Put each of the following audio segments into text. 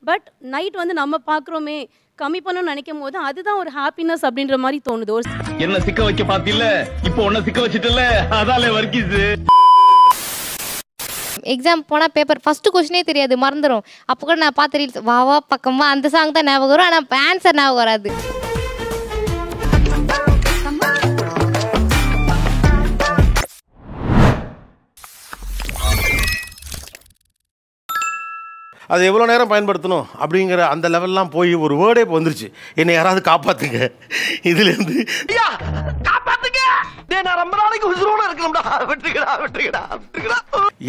But night வந்து நம்ம பார்க்குறோமே கம்மி பண்ணணும்னு நினைக்கும் போது அதுதான் ஒரு ஹாப்பினஸ் அப்படின்ற மாதிரி தோணுது. என்ன சிக்க வைக்க பாத்தில இப்போ உன்ன சிக்க வச்சிட்டல அதாலே வர்க்கிஸ். எக்ஸாம் போனால் பேப்பர் ஃபஸ்ட்டு கொஸ்டினே தெரியாது, மறந்துடும். அப்போ கூட நான் பார்த்து ரீல்ஸ் வா வா பக்கமா அந்த சாங் தான் ஞாபகம் வரும், ஆனால் ஆன்சர் ஞாபகம் வராது. அது எவ்வளோ நேரம் பயன்படுத்தணும் அப்படிங்கிற அந்த லெவல்லாம் போய் ஒரு வேர்டே இப்போ வந்துருச்சு, என்னை யாராவது காப்பாற்றுங்க இதுலேருந்து.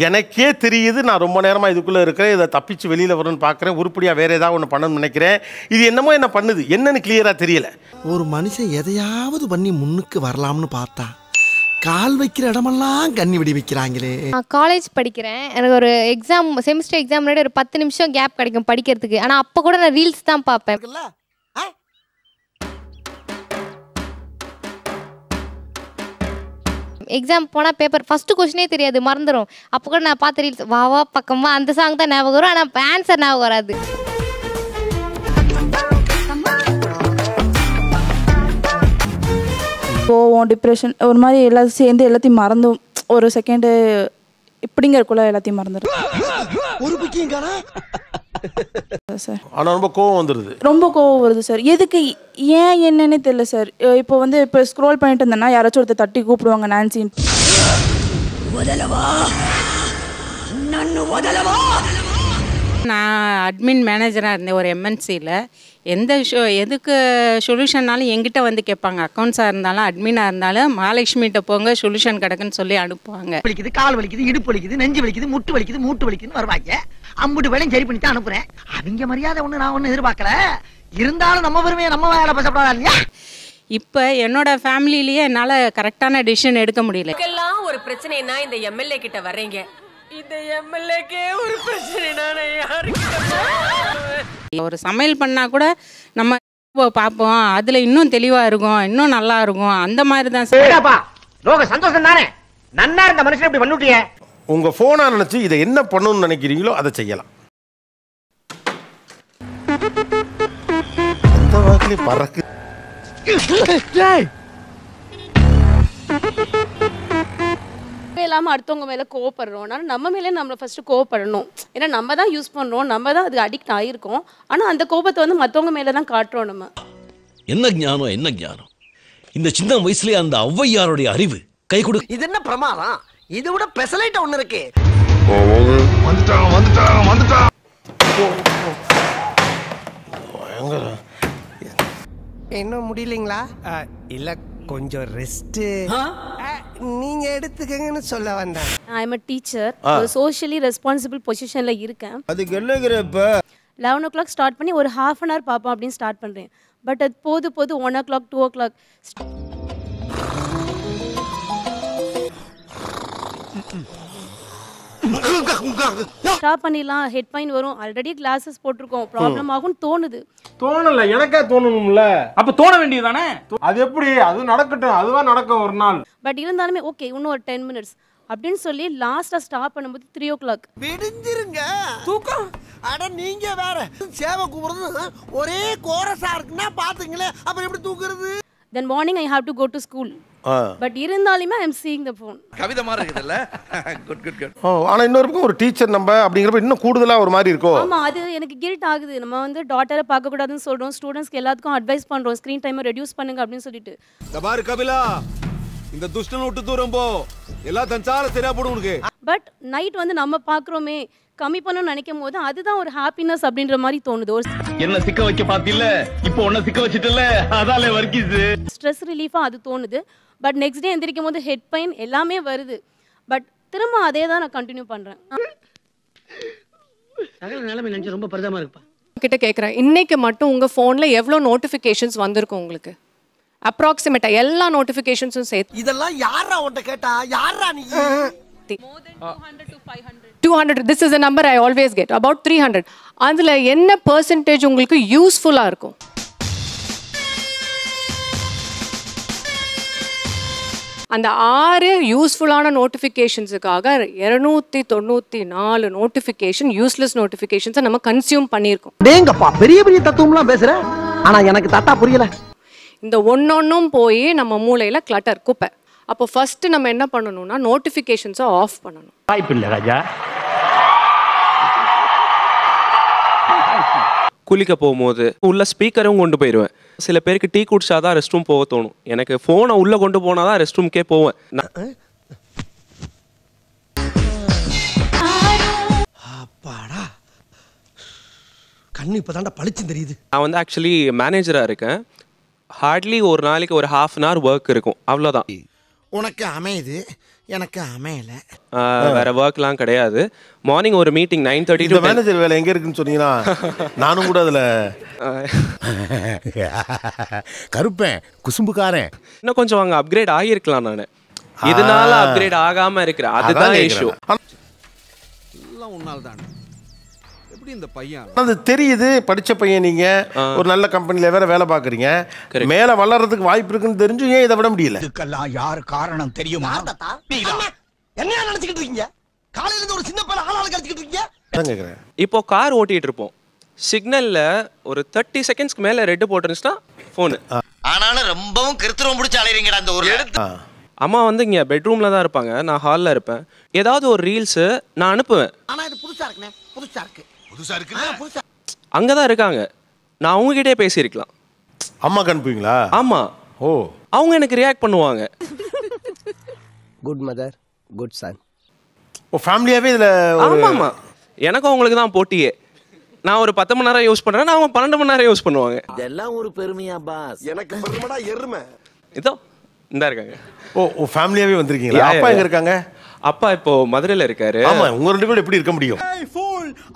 எனக்கே தெரியுது நான் ரொம்ப நேரமாக இதுக்குள்ளே இருக்கிறேன், இதை தப்பிச்சு வெளியில் வரணும்னு பார்க்குறேன், உருப்படியாக வேறு ஏதாவது ஒன்று பண்ணணும்னு நினைக்கிறேன். இது என்னமோ என்ன பண்ணுது, என்னன்னு கிளியராக தெரியல. ஒரு மனுஷன் எதையாவது பண்ணி முன்னுக்கு வரலாம்னு பார்த்தா கால் வைக்கிற இடமெல்லாம் கண்ணி விடி வைக்கிறாங்களே. நான் காலேஜ் படிக்கிறேன், எனக்கு ஒரு எக்ஸாம் செமிஸ்டர் எக்ஸாம் முன்னாடி ஒரு 10 நிமிஷம் கேப் கிடைக்கும் படிக்கிறதுக்கு. ஆனால் அப்போ கூட நான் ரீல்ஸ் தான் பார்ப்பேன். எக்ஸாம் போனால் பேப்பர் ஃபஸ்ட்டு கொஸ்டினே தெரியாது, மறந்துடும். அப்போ கூட நான் பார்த்து ரீல்ஸ் வா வா பக்கமா அந்த சாங் தான் ஞாபகம் வரும், ஆனால் ஆன்சர் ஞாபகம் வராது. கோவம், டிப்ரெஷன் ஒரு மாதிரி எல்லாம் சேர்ந்து எல்லாத்தையும் மறந்தும் ஒரு செகண்டு இப்படிங்கிறக்குள்ள எல்லாத்தையும் மறந்துடும் சார். ஆனால் ரொம்ப கோவம் வந்துடுது, ரொம்ப கோவம் வருது சார். எதுக்கு ஏன் என்னன்னே தெரியல சார். இப்போ ஸ்க்ரோல் பண்ணிட்டு இருந்தேன்னா யாராச்சும் ஒருத்தர் தட்டி கூப்பிடுவாங்க நான்சின்னு. நான் அட்மின் மேனேஜராக இருந்தேன் ஒரு எம்என்சியில். எதுக்கு சொல்யூஷன்னாலும் எங்கிட்ட வந்து கேட்பாங்க. அக்கௌண்ட்ஸாக இருந்தாலும் அட்மினாக இருந்தாலும் மகாலட்சுமிகிட்ட போங்க சொல்யூஷன் கிடக்குன்னு சொல்லி அனுப்புவாங்க. வலிக்குது, கால் வலிக்குது, இடுப்பு வலிக்குது, நெஞ்சு வலிக்குது, முட்டு வலிக்குது, மூட்டு வலிக்குதுன்னு வருவாங்க. அம்புட்டு வேலையும் சரி பண்ணி தான் அனுப்புறேன். அவங்க மரியாதை ஒன்று நான் ஒன்றும் எதிர்பார்க்கல. இருந்தாலும் நம்ம பெருமையை நம்ம வேலை பேசப்படாதா இல்லையா? இப்போ என்னோட ஃபேமிலியிலேயே என்னால் கரெக்டான டிசிஷன் எடுக்க முடியல. இதுக்கெல்லாம் ஒரு பிரச்சனைனா இந்த எம்எல்ஏ கிட்ட வர்றீங்க. இந்த எம்எல்ஏக்கே ஒரு பிரச்சனைனா ஒரு சமையல் பண்ணால் கூட நம்ம பார்ப்போம், அதில் இன்னும் தெளிவாக இருக்கும், இன்னும் நல்லா இருக்கும், அந்த மாதிரி தான் சார். சந்தோஷம் தானே, நன்னா இருந்த மனுஷன் இப்படி பண்ணிட்டியே. உங்கள் ஃபோனாக நினச்சி இதை என்ன பண்ணணும்னு நினைக்கிறீங்களோ அதை செய்யலாம். அந்த வாக்கிலே பறக்கு. இல்லாமல் அடுத்தவங்க மேலே கோவப்படுறோம். ஆனால் நம்ம மேலே நம்மளை ஃபஸ்ட்டு கோவப்படணும். ஏன்னா நம்ம தான் யூஸ் பண்ணுறோம், நம்ம தான் அதுக்கு அடிக்ட் ஆகிருக்கோம். ஆனால் அந்த கோபத்தை வந்து மற்றவங்க மேலே தான் காட்டுறோம் நம்ம. என்ன ஞானம், என்ன ஞானம்! இந்த சின்ன வயசுலேயே அந்த ஔவையாருடைய அறிவு கை கொடு. இது என்ன பிரமாதம், இதை விட பெசலைட்ட ஒன்று இருக்கு. இன்னும் முடியலைங்களா? இல்ல கொஞ்சம் ரெஸ்ட் நீங்க எடுத்துக்கங்கன்னு சொல்ல வந்தேன். ஐ எம் a டீச்சர், ஒரு சோஷியலி ரெஸ்பான்சிபிள் பொசிஷனில் இருக்கேன். அதுக்கு என்னங்கிறப்ப 11 o'clock ஸ்டார்ட் பண்ணி ஒரு ½ an hour பார்ப்போம் அப்படின்னு ஸ்டார்ட் பண்ணுறேன். பட் அது போது 1 o'clock 2 o'clock ஸ்டாப் பண்ணிடலாம். ஹெட் பெயின் வரும், ஆல்ரெடி கிளாஸஸ் போட்டிருக்கோம், ப்ராப்ளம் ஆகும்னு தோணுது. தோணல, எனக்கே தோணணும்ல. அப்ப தோண வேண்டியதுதானே? அது எப்படி? அது நடக்கட்டும், அதுவா நடக்கும் ஒரு நாள். பட் இருந்தாலுமே ஓகே இன்னும் ஒரு 10 minutes அப்படின்னு சொல்லி லாஸ்ட்டாக ஸ்டாப் பண்ணும்போது 3 o'clock. விடிஞ்சிருங்க தூக்கம். அட நீங்க வேற சேவை கூப்பிடுறது ஒரே கோரஸா இருக்குன்னா பாத்துங்களே, அப்புறம் எப்படி தூக்குறது? Then morning I have to go to school. But இருந்தாலுமே I am seeing the phone. கவிதை மாதிரி இருக்குதுல்ல. Good good good. ஆனா இன்னொரு பக்கம் ஒரு டீச்சர் நம்ம அப்படிங்கிறப்ப இன்னும் கூடுதலா ஒரு மாதிரி இருக்கும். ஆமா, அது எனக்கு கில்ட் ஆகுது. நம்ம வந்து டாட்டரை பார்க்க கூடாதுன்னு சொல்றோம், ஸ்டூடெண்ட்ஸ்க்கு எல்லாத்துக்கும் அட்வைஸ் பண்றோம் ஸ்கிரீன் டைமை ரெடியூஸ் பண்ணுங்க அப்படின்னு சொல்லிட்டு. பாரு கபிலா, இந்த துஷ்டனை விட்டு தூரம் போ, எல்லாம் தஞ்சால சரியா போடும் உனக்கு. பட் நைட் வந்து நம்ம பார்க்குறோமே கம்மி பண்ணணும்னு நினைக்கும் போது அதுதான் ஒரு ஹாப்பினஸ் அப்படின்ற மாதிரி தோணுது. என்ன சிக்க வைக்க பாத்தில இப்போ உன்ன சிக்க வச்சிட்டல அதாலே வர்க்கிஸ். ஸ்ட்ரெஸ் ரிலீஃபா அது தோணுது. பட் நெக்ஸ்ட் டே எந்திரிக்கும் போது ஹெட் பெயின் எல்லாமே வருது. பட் திரும்ப அதே தான் நான் கண்டினியூ பண்றேன். சகல நிலைமை நினைச்சு ரொம்ப பரிதாபமா இருக்குப்பா. கிட்ட கேக்குறேன், இன்னைக்கு மட்டும் உங்க போன்ல எவ்வளவு நோட்டிபிகேஷன்ஸ் வந்திருக்கும் உங்களுக்கு? அப்ராக்சிமேட்டா எல்லா நோட்டிபிகேஷன்ஸும் சேர்த்து. இதெல்லாம் யாரா உன்கிட்ட கேட்டா? யாரா நீ? 200. This is a number I always get. About 300. அதுல என்ன percentage உங்களுக்கு யூஸ்ஃபுல்லா இருக்கும்? அந்த 6 யூஸ்ஃபுல்லான நோட்டிஃபிகேஷன்ஸுக்காக 294 நோட்டிஃபிகேஷன் யூஸ்லெஸ் நோட்டிஃபிகேஷன்ஸை நம்ம கன்சியூம் பண்ணியிருக்கோம். டேங்கப்பா பெரிய பெரிய தத்துவம்லாம் பேசுற, ஆனா எனக்கு தட்டா புரியல. இந்த ஒன்னொன்னும் போய் நம்ம மூளையில கிளட்டர் குப்பை. அப்போ ஃபர்ஸ்ட் நம்ம என்ன பண்ணணும்னா நோட்டிஃபிகேஷன்ஸை ஆஃப் பண்ணணும். வாய்ப்பு இல்லை ராஜா. குளிக்க போகும்போது உள்ள ஸ்பீக்கரும் கொண்டு போயிடுவேன். சில பேருக்கு டீ குடிச்சா தான் ரெஸ்ட் ரூம் போக தோணும். எனக்கு ஃபோனை உள்ளே கொண்டு போனால் தான் ரெஸ்ட் ரூம்க்கே போவேன். அப்பாடா கண்ணு இப்பதான்டா பளிச்சு தெரியுது. நான் வந்து ஆக்சுவலி மேனேஜராக இருக்கேன். ஹார்ட்லி ஒரு நாளைக்கு ஒரு 1/2 hour ஒர்க் இருக்கும், அவ்வளோதான். உனக்கு அமையுது, எனக்கு அமையல. வேற ஒர்க்லாம் கிடையாது. மார்னிங் ஒரு மீட்டிங் 9:30 to மேனேஜர் வேலை எங்க இருக்குன்னு சொன்னீங்கன்னா நானும் கூட அதுல கருப்பேன் குசும்புக்காரன். இன்னும் கொஞ்சம் அங்கே அப்கிரேட் ஆகியிருக்கலாம். நான் இதனால அப்கிரேட் ஆகாம இருக்கிறேன், அதுதான் இஷ்யூ. எல்லாம் உன்னால் தான். எப்படி இந்த பையன் அது தெரியுது, படிச்ச பையன், நீங்க ஒரு நல்ல கம்பெனில வேற வேலை பாக்குறீங்க, மேல வளர்றதுக்கு வாய்ப்பு இருக்குன்னு தெரிஞ்சு ஏன் இதை விட முடியல? இதுக்கெல்லாம் யார் காரணம் தெரியுமா? என்ன நினைச்சுக்கிட்டு இருக்கீங்க? காலையில இருந்து ஒரு சின்ன பையன் ஆளாளு கடிச்சிட்டு இருக்கீங்க. இப்போ கார் ஓட்டிட்டு இருப்போம், சிக்னல்ல ஒரு 30 செகண்ட்ஸ்க்கு மேல ரெட் போட்டுருந்துச்சுன்னா போனு. ஆனாலும் ரொம்பவும் கிருத்திரம் பிடிச்சி அலையறீங்கடா இந்த ஊர்ல. அம்மா வந்து இங்க பெட்ரூம்ல தான் இருப்பாங்க, நான் ஹால்ல இருப்பேன். ஏதாவது ஒரு ரீல்ஸ் நான் அனுப்புவேன். ஆனா இது புதுசா இருக்குனே, புதுசா இருக்கு. புதுசா இருக்கு. அங்கதான் இருக்காங்க, நான் அவங்க கிட்டே பேசியிருக்கலாம். அம்மாக்கு அனுப்புவீங்களா? ஆமா. ஓ, அவங்க எனக்கு ரியாக்ட் பண்ணுவாங்க. Good mother, good son. ஓ, ஃபேமிலியாவே இதுல. ஆமாமா, எனக்கும் அவங்களுக்கு தான் போட்டியே. நான் ஒரு 10 மணி நேரம் யூஸ் பண்றேன், அவங்க 12 மணி நேரம் யூஸ் பண்ணுவாங்க. இதெல்லாம் ஒரு பெருமையா பாஸ்? எனக்கு பெருமைடா எருமை. இதோ இந்தா இருக்காங்க. ஓ, ஃபேமிலியாவே வந்திருக்கீங்களா? அப்பா எங்க இருக்காங்க? அப்பா இப்போ மதுரையில இருக்காரு. ஆமா, உங்க ரெண்டு பேரும் எப்படி இருக்க முடியும்?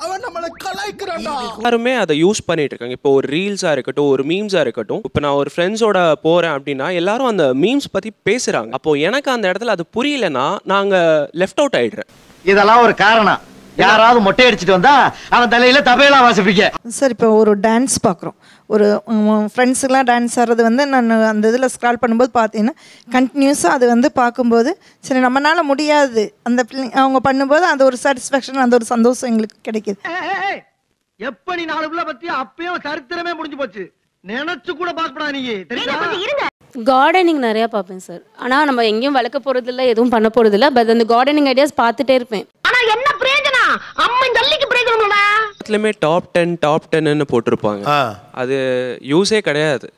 அவன் நம்மள கலாய்க்கறான்டா. எல்லாருமே அதை யூஸ் பண்ணிட்டு இருக்காங்க. இப்போ ஒரு ரீல்ஸா இருக்கட்டும், ஒரு மீம்ஸா இருக்கட்டும். இப்போ நான் ஒரு ஃப்ரெண்ட்ஸோட போறேன் அப்படின்னா எல்லாரும் அந்த மீம்ஸ் பத்தி பேசுறாங்க. அப்போ எனக்கு அந்த இடத்துல அது புரியலன்னா நாங்க லெஃப்ட் அவுட் ஆயிடுறேன். இதெல்லாம் ஒரு காரணம். யாராவது மொட்டை அடிச்சிட்டு வந்தா அவன் தலையில தபேலா வாசிப்பீங்க. சார் இப்போ ஒரு டான்ஸ் பார்க்குறோம், ஒரு ஃப்ரெண்ட்ஸுக்கெலாம் டான்ஸ் ஆடுறது வந்து நான் அந்த இதில் ஸ்க்ரால் பண்ணும்போது பார்த்தீங்கன்னா கண்டினியூஸாக அது வந்து பார்க்கும்போது சரி நம்மளால முடியாது, அந்த அவங்க பண்ணும்போது அந்த ஒரு சாட்டிஸ்ஃபேக்ஷன், அந்த ஒரு சந்தோஷம் எங்களுக்கு கிடைக்கிது. எப்ப நீ 4 பிள்ளை பத்தி அப்பயும் சரித்திரமே முடிஞ்சு போச்சு. நினைச்சு கூட பார்க்கப்படா நீ, தெரியுமா? கார்டனிங் நிறையா பார்ப்பேன் சார். ஆனால் நம்ம எங்கேயும் வளர்க்க போகிறதில்ல, எதுவும் பண்ண போகிறதில்ல. பட் அந்த கார்டனிங் ஐடியாஸ் பார்த்துட்டே இருப்பேன். ஆனா என்ன பிரயோஜனம்? அம்மன் ஜல்லிக்கு பிரயோஜனம்டா. எல்லாத்துலயுமே டாப் 10 போட்டிருப்பாங்க. அது யூஸே கிடையாது,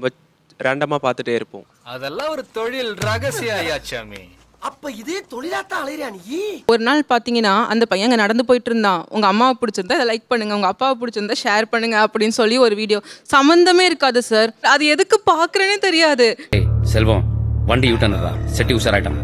பட் ரேண்டமா பார்த்துட்டே இருப்போம். அதெல்லாம் ஒரு தொழில் ரகசிய ஆயாச்சாமி. அப்ப இதே தொழிலாத்தான் அலையறியா நீ? ஒரு நாள் பாத்தீங்கன்னா அந்த பையன் அங்க நடந்து போயிட்டு இருந்தான். உங்க அம்மாவை பிடிச்சிருந்தா இதை லைக் பண்ணுங்க, உங்க அப்பாவை பிடிச்சிருந்தா ஷேர் பண்ணுங்க அப்படின்னு சொல்லி ஒரு வீடியோ. சம்பந்தமே இருக்காது சார், அது எதுக்கு பாக்குறேனே தெரியாது. செல்வம் வண்டி யூட்டனரா செட்டி உஷாராயிட்டான்.